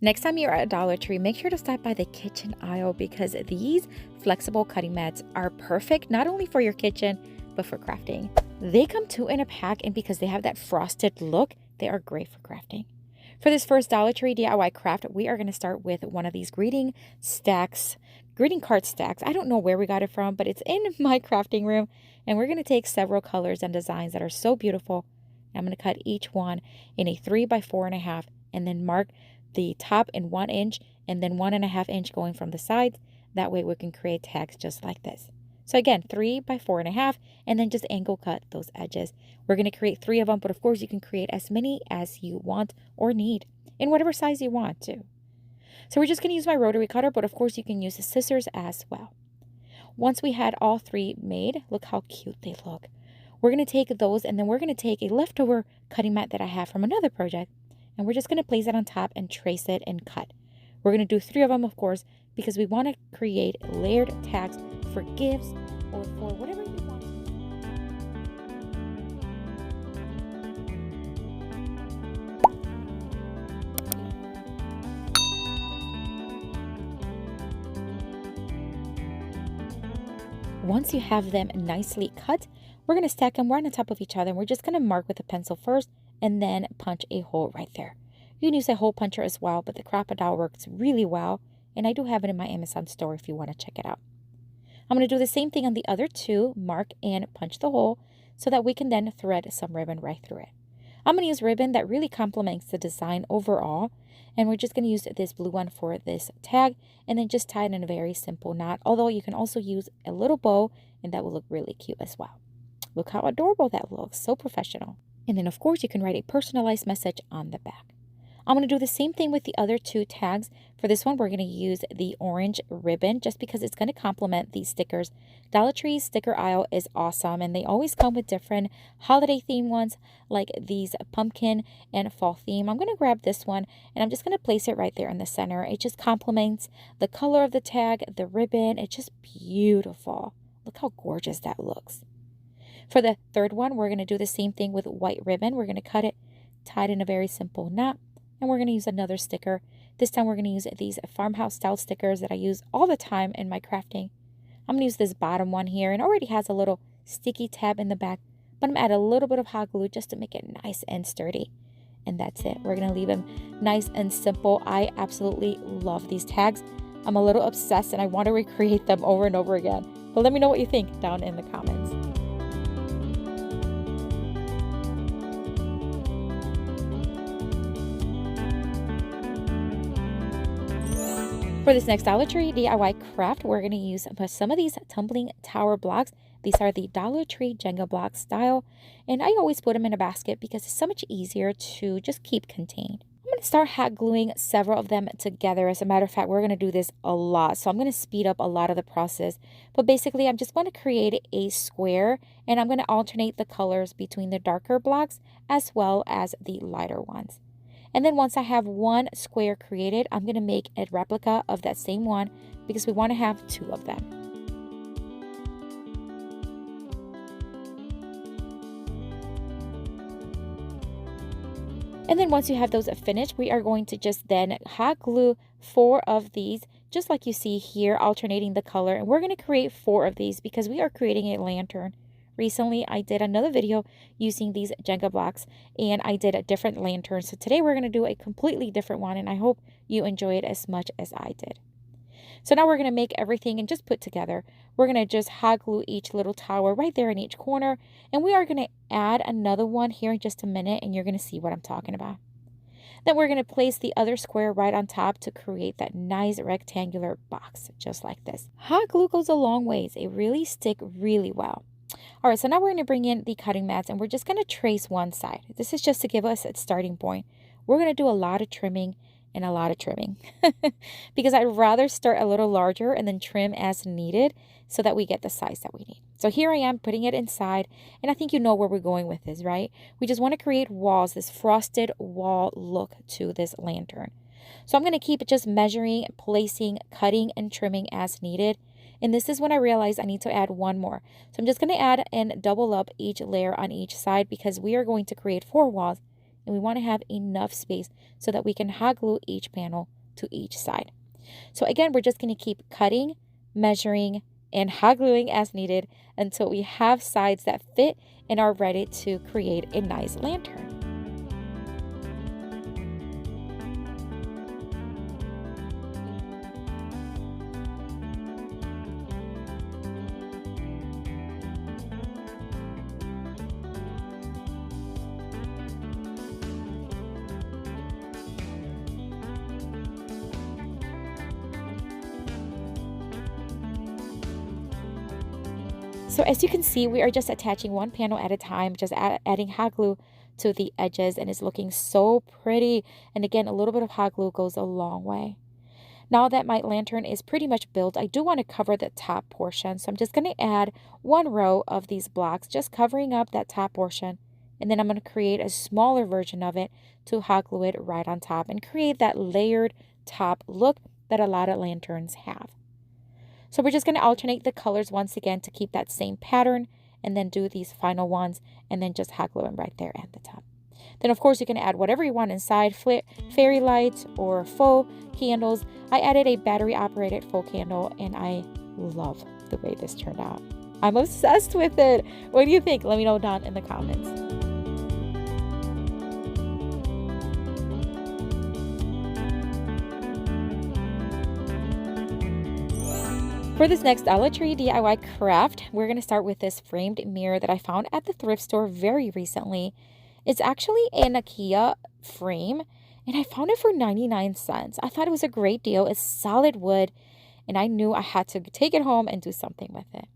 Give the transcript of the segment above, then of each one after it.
Next time you're at Dollar Tree, make sure to stop by the kitchen aisle because these flexible cutting mats are perfect not only for your kitchen, but for crafting. They come 2 in a pack, and because they have that frosted look, they are great for crafting. For this first Dollar Tree DIY craft, we are going to start with one of these greeting card stacks. I don't know where we got it from, but it's in my crafting room, and we're going to take several colors and designs that are so beautiful. I'm going to cut each one in a 3 by 4.5 and then mark the top in 1 inch and then 1.5 inch going from the sides. That way we can create tags just like this. So again, 3 by 4.5 and then just angle cut those edges. We're going to create 3 of them, but of course you can create as many as you want or need in whatever size you want to. So we're just going to use my rotary cutter, but of course you can use the scissors as well. Once we had all 3 made, look how cute they look. We're going to take those and then we're going to take a leftover cutting mat that I have from another project, and we're just going to place it on top and trace it and cut. We're going to do 3 of them, of course, because we want to create layered tags for gifts or for whatever you want. Once you have them nicely cut, we're going to stack them right on top of each other, and we're just going to mark with a pencil first and then punch a hole right there. You can use a hole puncher as well, but the Crop-A-Doll works really well, and I do have it in my Amazon store if you want to check it out. I'm going to do the same thing on the other 2, mark and punch the hole so that we can then thread some ribbon right through it. I'm going to use ribbon that really complements the design overall, and we're just going to use this blue one for this tag and then just tie it in a very simple knot, although you can also use a little bow and that will look really cute as well. Look how adorable that looks, so professional. And then of course you can write a personalized message on the back. I'm going to do the same thing with the other 2 tags. For this one, we're going to use the orange ribbon just because it's going to complement these stickers. Dollar Tree's sticker aisle is awesome, and they always come with different holiday theme ones like these pumpkin and fall theme. I'm going to grab this one, and I'm just going to place it right there in the center. It just complements the color of the tag, the ribbon. It's just beautiful. Look how gorgeous that looks. For the third one, we're going to do the same thing with white ribbon. We're going to cut it, tie it in a very simple knot. And we're going to use another sticker. This time we're going to use these farmhouse style stickers that I use all the time in my crafting. I'm going to use this bottom one here, and it already has a little sticky tab in the back, but I'm going to add a little bit of hot glue just to make it nice and sturdy. And that's it. We're going to leave them nice and simple. I absolutely love these tags. I'm a little obsessed and I want to recreate them over and over again. But let me know what you think down in the comments. For this next Dollar Tree DIY craft, we're going to use some of these tumbling tower blocks. These are the Dollar Tree Jenga block style, and I always put them in a basket because it's so much easier to just keep contained. I'm going to start hot gluing several of them together. As a matter of fact, we're going to do this a lot, so I'm going to speed up a lot of the process. But basically, I'm just going to create a square, and I'm going to alternate the colors between the darker blocks as well as the lighter ones. And then once I have one square created, I'm going to make a replica of that same one because we want to have 2 of them. And then once you have those finished, we are going to just then hot glue 4 of these, just like you see here, alternating the color. And we're going to create 4 of these because we are creating a lantern. Recently, I did another video using these Jenga blocks, and I did a different lantern. So today we're going to do a completely different one, and I hope you enjoy it as much as I did. So now we're going to make everything and just put together. We're going to just hot glue each little tower right there in each corner, and we are going to add another one here in just a minute, and you're going to see what I'm talking about. Then we're going to place the other square right on top to create that nice rectangular box, just like this. Hot glue goes a long ways. It really sticks really well. All right, so now we're going to bring in the cutting mats, and we're just going to trace one side. This is just to give us a starting point. We're going to do a lot of trimming and a lot of trimming because I'd rather start a little larger and then trim as needed so that we get the size that we need. So here I am putting it inside, and I think you know where we're going with this, right? We just want to create walls, this frosted wall look to this lantern. So I'm going to keep just measuring, placing, cutting, and trimming as needed. And this is when I realized I need to add one more. So I'm just going to add and double up each layer on each side because we are going to create 4 walls and we want to have enough space so that we can hot glue each panel to each side. So again, we're just going to keep cutting, measuring, and hot gluing as needed until we have sides that fit and are ready to create a nice lantern. So as you can see, we are just attaching one panel at a time, just adding hot glue to the edges, and it's looking so pretty. And again, a little bit of hot glue goes a long way. Now that my lantern is pretty much built, I do want to cover the top portion. So I'm just going to add one row of these blocks, just covering up that top portion. And then I'm going to create a smaller version of it to hot glue it right on top and create that layered top look that a lot of lanterns have. So we're just going to alternate the colors once again to keep that same pattern, and then do these final ones and then just hot glue them right there at the top. Then of course you can add whatever you want inside, fairy lights or faux candles. I added a battery operated faux candle and I love the way this turned out. I'm obsessed with it. What do you think? Let me know down in the comments. For this next Dollar Tree DIY craft, we're going to start with this framed mirror that I found at the thrift store very recently. It's actually an IKEA frame, and I found it for 99 cents. I thought it was a great deal. It's solid wood, and I knew I had to take it home and do something with it.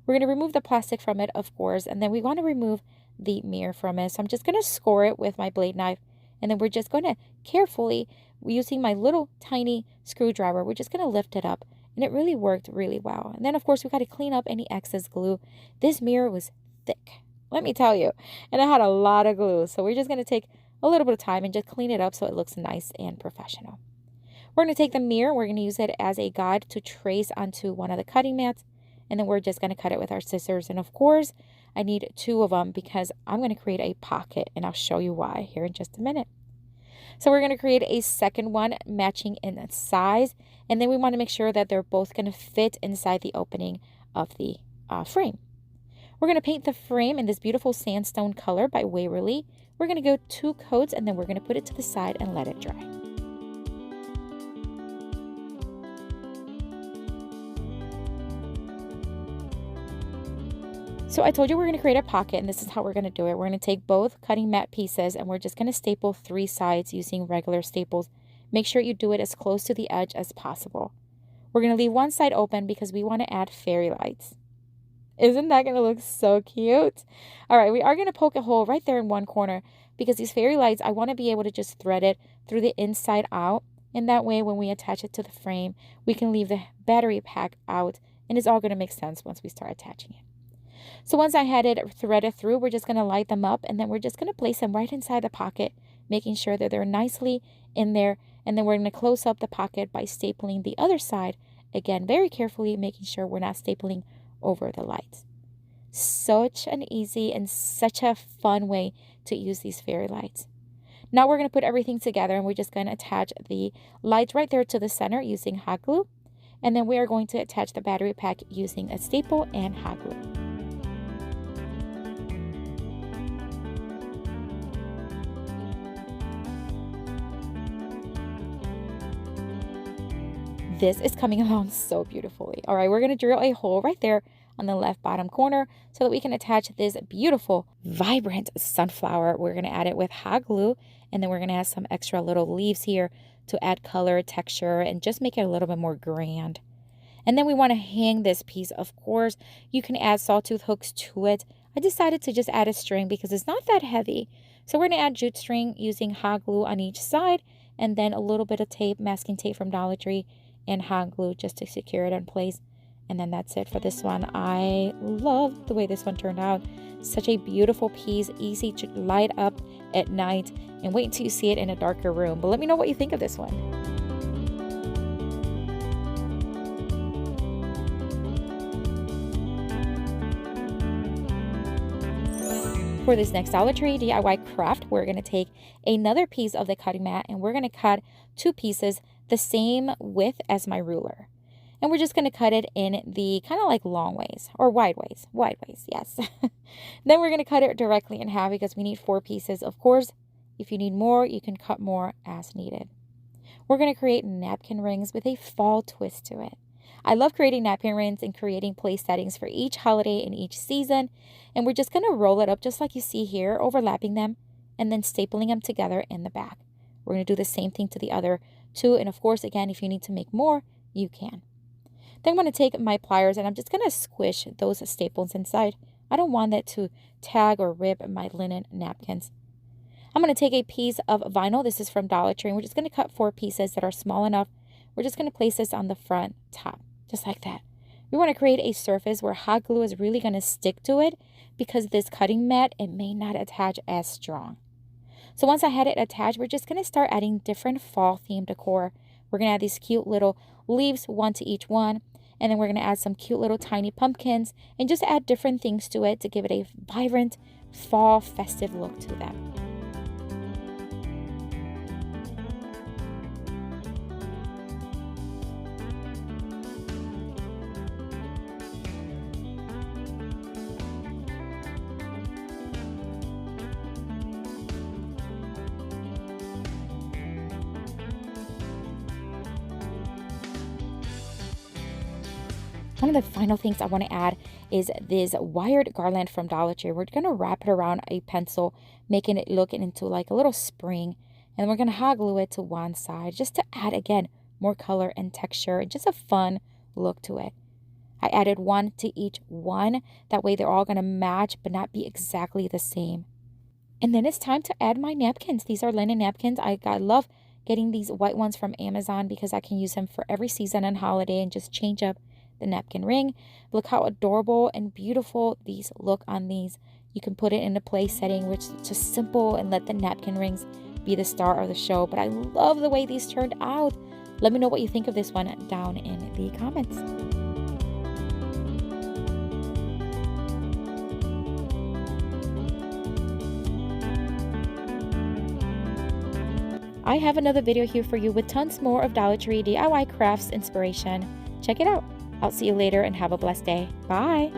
We're going to remove the plastic from it, of course, and then we want to remove the mirror from it. So I'm just going to score it with my blade knife, and then we're just going to carefully, using my little tiny screwdriver, we're just going to lift it up. And it really worked really well. And then, of course, we got to clean up any excess glue. This mirror was thick, let me tell you. And I had a lot of glue. So we're just going to take a little bit of time and just clean it up so it looks nice and professional. We're going to take the mirror. We're going to use it as a guide to trace onto one of the cutting mats. And then we're just going to cut it with our scissors. And, of course, I need 2 of them because I'm going to create a pocket. And I'll show you why here in just a minute. So we're going to create a second one matching in size, and then we want to make sure that they're both going to fit inside the opening of the frame. We're going to paint the frame in this beautiful sandstone color by Waverly. We're going to go 2 coats, and then we're going to put it to the side and let it dry. So I told you we're going to create a pocket, and this is how we're going to do it. We're going to take both cutting mat pieces, and we're just going to staple 3 sides using regular staples. Make sure you do it as close to the edge as possible. We're going to leave one side open because we want to add fairy lights. Isn't that going to look so cute? All right, we are going to poke a hole right there in one corner because these fairy lights, I want to be able to just thread it through the inside out. And that way, when we attach it to the frame, we can leave the battery pack out, and it's all going to make sense once we start attaching it. So once I had it threaded through, we're just going to light them up, and then we're just going to place them right inside the pocket, making sure that they're nicely in there. And then we're going to close up the pocket by stapling the other side, again, very carefully, making sure we're not stapling over the lights. Such an easy and such a fun way to use these fairy lights. Now we're going to put everything together, and we're just going to attach the lights right there to the center using hot glue. And then we are going to attach the battery pack using a staple and hot glue. This is coming along so beautifully. All right, we're going to drill a hole right there on the left bottom corner so that we can attach this beautiful, vibrant sunflower. We're going to add it with hot glue, and then we're going to add some extra little leaves here to add color, texture, and just make it a little bit more grand. And then we want to hang this piece. Of course, you can add sawtooth hooks to it. I decided to just add a string because it's not that heavy. So we're going to add jute string using hot glue on each side, and then a little bit of tape, masking tape from Dollar Tree, and hot glue just to secure it in place. And then that's it for this one. I love the way this one turned out. Such a beautiful piece, easy to light up at night, and wait until you see it in a darker room. But let me know what you think of this one. For this next Dollar Tree DIY craft, we're going to take another piece of the cutting mat and we're going to cut 2 pieces the same width as my ruler. And we're just going to cut it in the kind of like long ways or wide ways, yes. Then we're going to cut it directly in half because we need 4 pieces. Of course, if you need more, you can cut more as needed. We're going to create napkin rings with a fall twist to it. I love creating napkin rings and creating place settings for each holiday and each season. And we're just going to roll it up just like you see here, overlapping them and then stapling them together in the back. We're going to do the same thing to the other 2. And of course, again, if you need to make more, you can. Then I'm going to take my pliers and I'm just going to squish those staples inside. I don't want that to tag or rip my linen napkins. I'm going to take a piece of vinyl. This is from Dollar Tree. And we're just going to cut 4 pieces that are small enough. We're just going to place this on the front top, just like that. We want to create a surface where hot glue is really going to stick to it because this cutting mat, it may not attach as strong. So once I had it attached, we're just going to start adding different fall themed decor. We're going to add these cute little leaves, 1 to each one. And then we're going to add some cute little tiny pumpkins and just add different things to it to give it a vibrant fall festive look to them. One of the final things I want to add is this wired garland from Dollar Tree. We're going to wrap it around a pencil, making it look into like a little spring. And we're going to hot glue it to one side just to add, again, more color and texture and just a fun look to it. I added 1 to each one. That way they're all going to match but not be exactly the same. And then it's time to add my napkins. These are linen napkins. I love getting these white ones from Amazon because I can use them for every season and holiday and just change up the napkin ring. Look how adorable and beautiful these look on these. You can put it in a place setting which is just simple and let the napkin rings be the star of the show. But I love the way these turned out. Let me know what you think of this one down in the comments. I have another video here for you with tons more of Dollar Tree DIY crafts inspiration. Check it out. I'll see you later and have a blessed day. Bye.